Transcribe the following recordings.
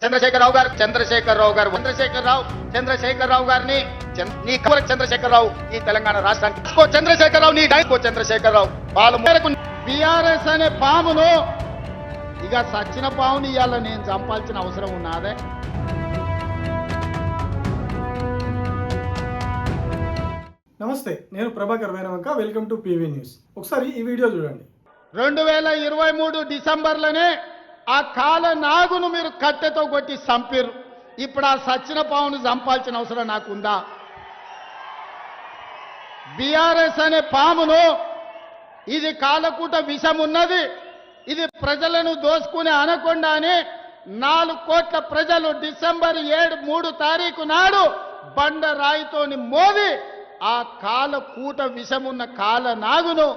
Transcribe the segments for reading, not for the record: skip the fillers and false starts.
చంద్రశేఖరరావు గారిని చంద్రశేఖరరావు ఈ తెలంగాణ రాష్ట్రానికి చంద్రశేఖరరావు వాళ్ళ మేరకు బీఆర్ఎస్ అనే పామును ఇక సచ్చిన పాముని ఇవాళ నేను చంపాల్సిన అవసరం ఉన్నదే. నమస్తే, నేను Prabhakar Venavanka. Welcome to PV news. ఒకసారి ఈ వీడియో చూడండి. 2023 డిసెంబర్లోనే ఆ కాల నాగును మీరు కట్టెతో కొట్టి చంపిరు. ఇప్పుడు ఆ సచ్చిన పామును చంపాల్సిన అవసరం నాకుందా? బీఆర్ఎస్ అనే పామును ఇది కాలకూట విషం ఉన్నది, ఇది ప్రజలను దోసుకునే అనకొండ అని 4 కోట్ల ప్రజలు డిసెంబర్ 3 తారీఖు నాడు బండరాయితోని మోది ఆ కాలకూట విషమున్న కాల నాగును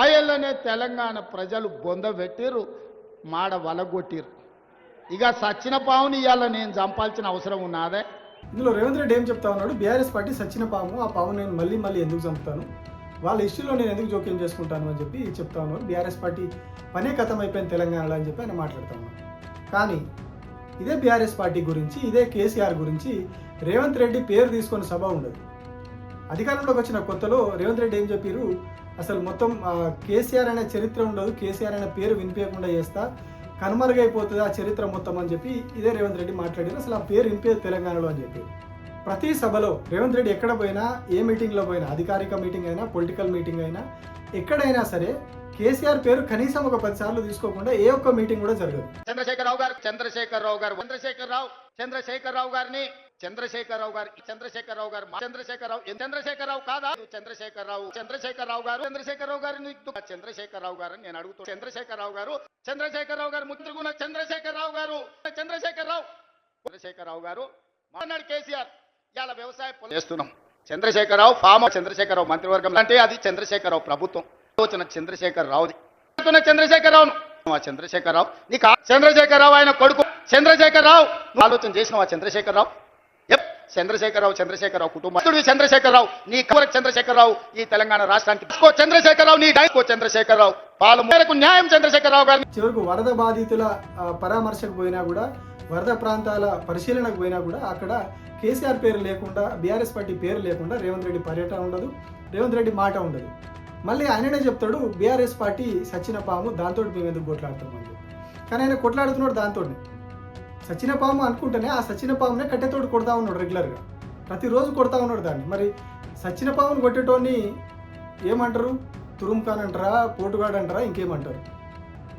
ఆయల్లనే తెలంగాణ ప్రజలు బొందబెట్టిరు, మాడ వలగొట్టిరు. ఇక సచ్చిన పాముని ఇవాళ నేను చంపాల్సిన అవసరం ఉన్నదే. ఇందులో రేవంత్ రెడ్డి ఏం చెప్తా ఉన్నాడు? బీఆర్ఎస్ పార్టీ సచ్చిన పాము, ఆ పాము నేను మళ్ళీ ఎందుకు చంపుతాను, వాళ్ళ ఇష్యూలో నేను ఎందుకు జోక్యం చేసుకుంటాను అని చెప్పి చెప్తా ఉన్నాడు. బీఆర్ఎస్ పార్టీ పనే కథం అయిపోయింది తెలంగాణలో అని చెప్పి ఆయన మాట్లాడుతూ ఉన్నాడు. కానీ ఇదే బీఆర్ఎస్ పార్టీ గురించి, ఇదే కేసీఆర్ గురించి రేవంత్ రెడ్డి పేరు తీసుకొని సభ ఉండదు. అధికారంలోకి వచ్చిన కొత్తలో రేవంత్ రెడ్డి ఏం చెప్పారు? అసలు మొత్తం కేసీఆర్ అనే చరిత్ర ఉండదు, కేసీఆర్ అనే పేరు వినిపించకుండా చేస్తా, కనుమరుగైపోతుంది ఆ చరిత్ర మొత్తం అని చెప్పి ఇదే రేవంత్ రెడ్డి మాట్లాడారు. అసలు ఆ పేరు వినిపించదు తెలంగాణలో అని చెప్పి ప్రతి సభలో రేవంత్ రెడ్డి ఎక్కడ పోయినా, ఏ మీటింగ్లో పోయినా, అధికారిక మీటింగ్ అయినా పొలిటికల్ మీటింగ్ అయినా ఎక్కడైనా సరే కేసీఆర్ పేరు కనీసం ఒక 10 సార్లు తీసుకోకుండా ఏ ఒక్క మీటింగ్ కూడా జరగదు. చంద్రశేఖరరావు గారిని చంద్రశేఖరరావు కాదా? చంద్రశేఖరరావు గారిని నేను అడుగుతూ చంద్రశేఖరరావు గారు ముద్దుగున్న చంద్రశేఖరరావు గారు మాట్లాడు. కేసీఆర్ ఇవాళ వ్యవసాయ చేస్తున్నాం, చంద్రశేఖరరావు ఫామ్, చంద్రశేఖరరావు మంత్రివర్గం అంటే అది చంద్రశేఖరరావు ప్రభుత్వం ఆలోచన. చంద్రశేఖరరావుది చంద్రశేఖరరావు నీకు చంద్రశేఖరరావు ఆయన కొడుకు చంద్రశేఖరరావు ఆలోచన చేసిన చంద్రశేఖరరావు కుటుంబస్తుడు చంద్రశేఖరరావు నీ చంద్రశేఖరరావు ఈ తెలంగాణ రాష్ట్రానికి చంద్రశేఖరరావు వాళ్ళ మేరకు న్యాయం చంద్రశేఖరరావు గారు. చివరకు వరద బాధితుల పరామర్శకు పోయినా కూడా, వరద ప్రాంతాల పరిశీలనకు పోయినా కూడా అక్కడ కేసీఆర్ పేరు లేకుండా, బీఆర్ఎస్ పార్టీ పేరు లేకుండా రేవంత్ రెడ్డి పర్యటన ఉండదు, రేవంత్ రెడ్డి మాట ఉండదు. మళ్ళీ ఆయననే చెప్తాడు బీఆర్ఎస్ పార్టీ సచ్చిన పాము, దాంతో మేము ఎందుకు కొట్లాడుతున్నామని చెప్పి. కానీ ఆయన కొట్లాడుతున్నాడు దాంతోనే. సచ్చిన పాము అనుకుంటేనే ఆ సచ్చిన పామునే కట్టెతోటి కొడతా ఉన్నాడు, రెగ్యులర్గా ప్రతిరోజు కొడతా ఉన్నాడు దాన్ని. మరి సచ్చిన పామును కొట్టేటోని ఏమంటారు? తురుంఖాన్ అంటారా, పోటుగాడు అంటారా, ఇంకేమంటారు?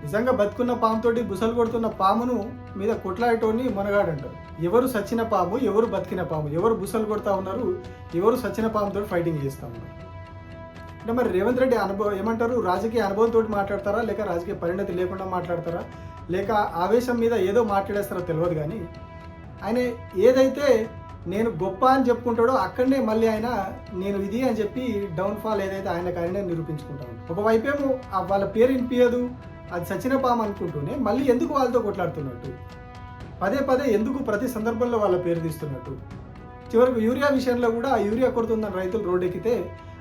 నిజంగా బతుకున్న పాముతోటి బుసలు కొడుతున్న పామును మీద కొట్లాడేటోని మనగాడు అంటారు. ఎవరు సచ్చిన పాము, ఎవరు బతికిన పాము, ఎవరు బుసలు కొడతా ఉన్నారు, ఎవరు సచ్చిన పాముతో ఫైటింగ్ చేస్తూ ఉన్నారు అంటే మరి రేవంత్ రెడ్డి అనుభవం ఏమంటారు? రాజకీయ అనుభవంతో మాట్లాడతారా, లేక రాజకీయ పరిణతి లేకుండా మాట్లాడతారా, లేక ఆవేశం మీద ఏదో మాట్లాడేస్తారో తెలియదు. కానీ ఆయన ఏదైతే నేను గొప్ప అని చెప్పుకుంటాడో అక్కడనే మళ్ళీ ఆయన నేను ఇది అని చెప్పి డౌన్ఫాల్ ఏదైతే ఆయననే నిరూపించుకుంటాను. ఒకవైపేమో వాళ్ళ పేరు వినిపించదు, అది సచిన పాము అనుకుంటూనే మళ్ళీ ఎందుకు వాళ్ళతో కొట్లాడుతున్నట్టు, పదే ఎందుకు ప్రతి సందర్భంలో వాళ్ళ పేరు తీస్తున్నట్టు. చివరికి యూరియా విషయంలో కూడా ఆ యూరియా కొడుతుందని రైతులు రోడ్డు ఎక్కితే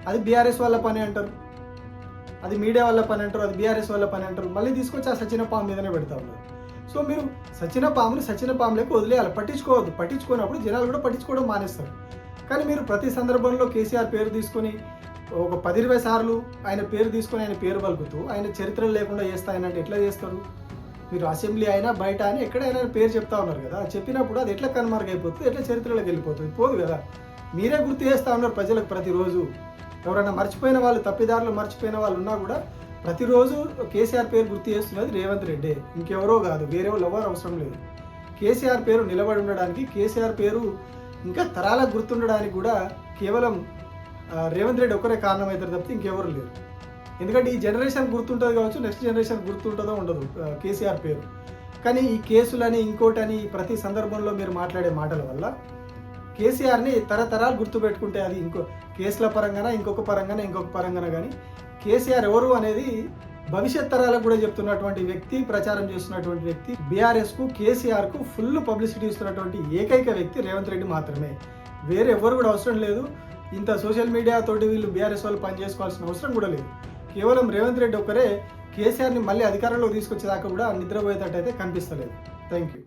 అది బీఆర్ఎస్ వాళ్ళ పని అంటారు, అది మీడియా వాళ్ళ పని అంటారు, అది బీఆర్ఎస్ వాళ్ళ పని అంటారు. మళ్ళీ తీసుకొచ్చి ఆ సచిన పాము మీదనే పెడతా ఉన్నారు. సో మీరు సచిన పాములకు వదిలేయాలి, పట్టించుకోవద్దు. పట్టించుకున్నప్పుడు జనాలు కూడా పట్టించుకోవడం మానేస్తారు. కానీ మీరు ప్రతి సందర్భంలో కేసీఆర్ పేరు తీసుకొని ఒక 10-20 సార్లు ఆయన పేరు తీసుకొని ఆయన పేరు పలుకుతూ ఆయన చరిత్రలు లేకుండా చేస్తాయనంటే ఎట్లా చేస్తారు? మీరు అసెంబ్లీ అయినా బయట అని ఎక్కడైనా పేరు చెప్తా ఉన్నారు కదా, చెప్పినప్పుడు అది ఎట్లా కనుమరుగైపోతుంది, ఎట్లా చరిత్రలోకి వెళ్ళిపోతుంది? పోదు కదా. మీరే గుర్తు చేస్తూ ఉన్నారు ప్రజలకు ప్రతిరోజు. ఎవరైనా మర్చిపోయిన వాళ్ళు, తప్పిదారులు మర్చిపోయిన వాళ్ళు ఉన్నా కూడా ప్రతిరోజు కేసీఆర్ పేరు గుర్తు చేస్తున్నది రేవంత్ రెడ్డి, ఇంకెవరో కాదు, వేరే వాళ్ళు ఎవరు అవసరం లేదు. కేసీఆర్ పేరు నిలబడి ఉండడానికి, కేసీఆర్ పేరు ఇంకా తరాలకు గుర్తుండడానికి కూడా కేవలం రేవంత్ రెడ్డి ఒక్కరే కారణమవుతారు తప్పితే ఇంకెవరు లేరు. ఎందుకంటే ఈ జనరేషన్ గుర్తుంటుంది కావచ్చు, నెక్స్ట్ జనరేషన్ గుర్తుంటుందో ఉండదు కేసీఆర్ పేరు. కానీ ఈ కేసులని ఇంకోటని ప్రతి సందర్భంలో మీరు మాట్లాడే మాటల వల్ల కేసీఆర్ని తరతరాలు గుర్తుపెట్టుకుంటే అది ఇంకో కేసుల పరంగానా, ఇంకొక పరంగానా కానీ కేసీఆర్ ఎవరు అనేది భవిష్యత్ తరాలకు కూడా చెప్తున్నటువంటి వ్యక్తి, ప్రచారం చేస్తున్నటువంటి వ్యక్తి, బీఆర్ఎస్కు కేసీఆర్కు ఫుల్ పబ్లిసిటీ ఇస్తున్నటువంటి ఏకైక వ్యక్తి రేవంత్ రెడ్డి మాత్రమే. వేరే ఎవరు కూడా అవసరం లేదు. ఇంత సోషల్ మీడియా తోటి వీళ్ళు బీఆర్ఎస్ వాళ్ళు పనిచేసుకోవాల్సిన అవసరం కూడా లేదు. కేవలం రేవంత్ రెడ్డి ఒక్కరే కేసీఆర్ని మళ్ళీ అధికారంలోకి తీసుకొచ్చేదాకా కూడా నిద్రపోయేటట్టయితే కనిపిస్తలేదు. Thank you.